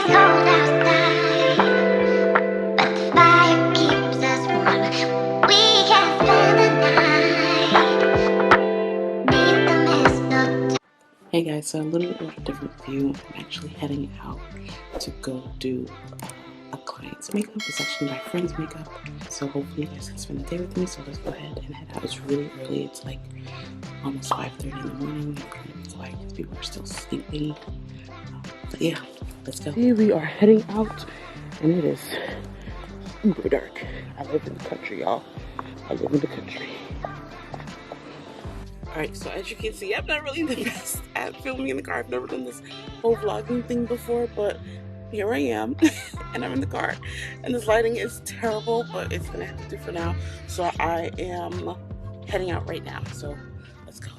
cold outside, but the fire keeps us warm. We can spend the night beneath the mistletoe. Hey guys, so a little bit of a different view. I'm actually heading out to go do a client's makeup. It's actually my friend's makeup, so hopefully you guys can spend the day with me. So let's go ahead and head out. It's really early. It's like almost 5:30 in the morning. I'm going to be quiet because people are still sleeping. But yeah, let's go. Here we are heading out, and it is super dark. I live in the country, y'all. I live in the country. Alright, so as you can see, I'm not really the best at filming in the car. I've never done this whole vlogging thing before, but here I am, and I'm in the car, and this lighting is terrible, but it's gonna have to do for now. So I am heading out right now, so let's go.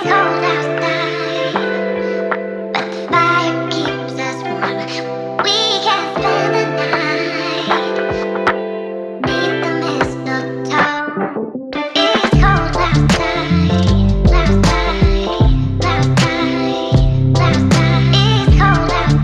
cold outside, but the fire keeps us warm. We can spend the night beneath the mistletoe. It's cold outside, outside, outside, outside. It's cold outside,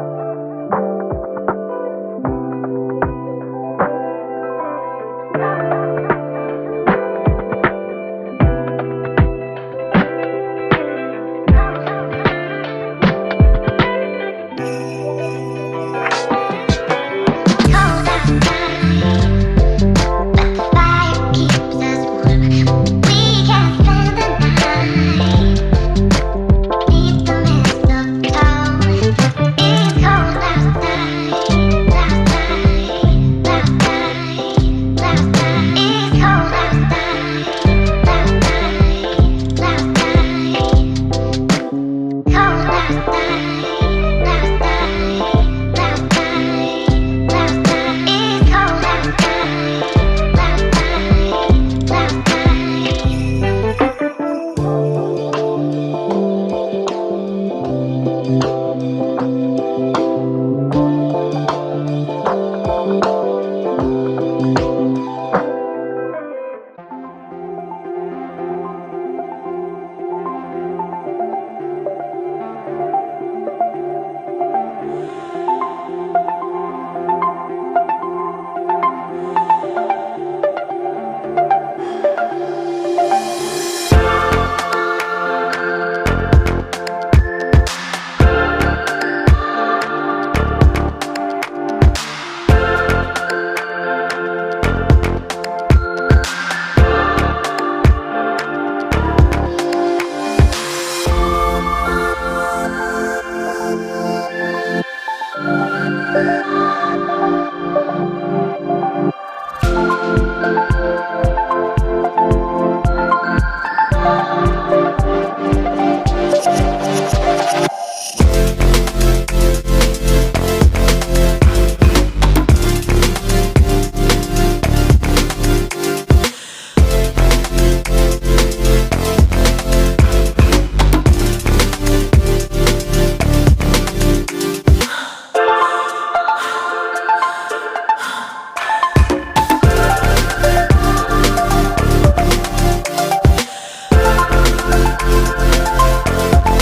outside, outside. Cold outside.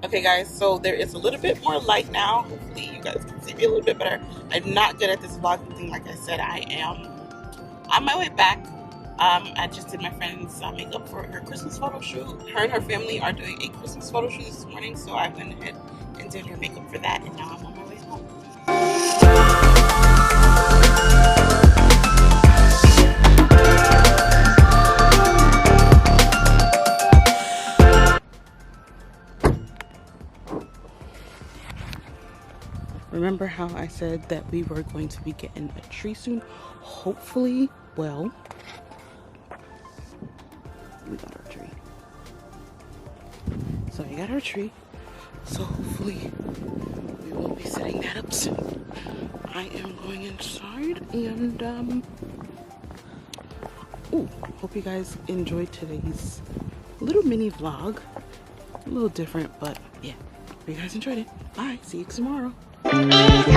Okay guys, so there is a little bit more light now. Hopefully you guys can see me a little bit better. I'm not good at this vlogging thing. Like I said, I am on my way back. I just did my friend's makeup for her Christmas photo shoot. Her and her family are doing a Christmas photo shoot this morning, so I went ahead and did her makeup for that, and now I'm on my way home. Remember how I said that we were going to be getting a tree soon? Hopefully, well, we got our tree. So we got our tree. So hopefully we won't be setting that up soon. I am going inside and hope you guys enjoyed today's little mini vlog. A little different, but yeah, hope you guys enjoyed it. Bye, see you tomorrow. It's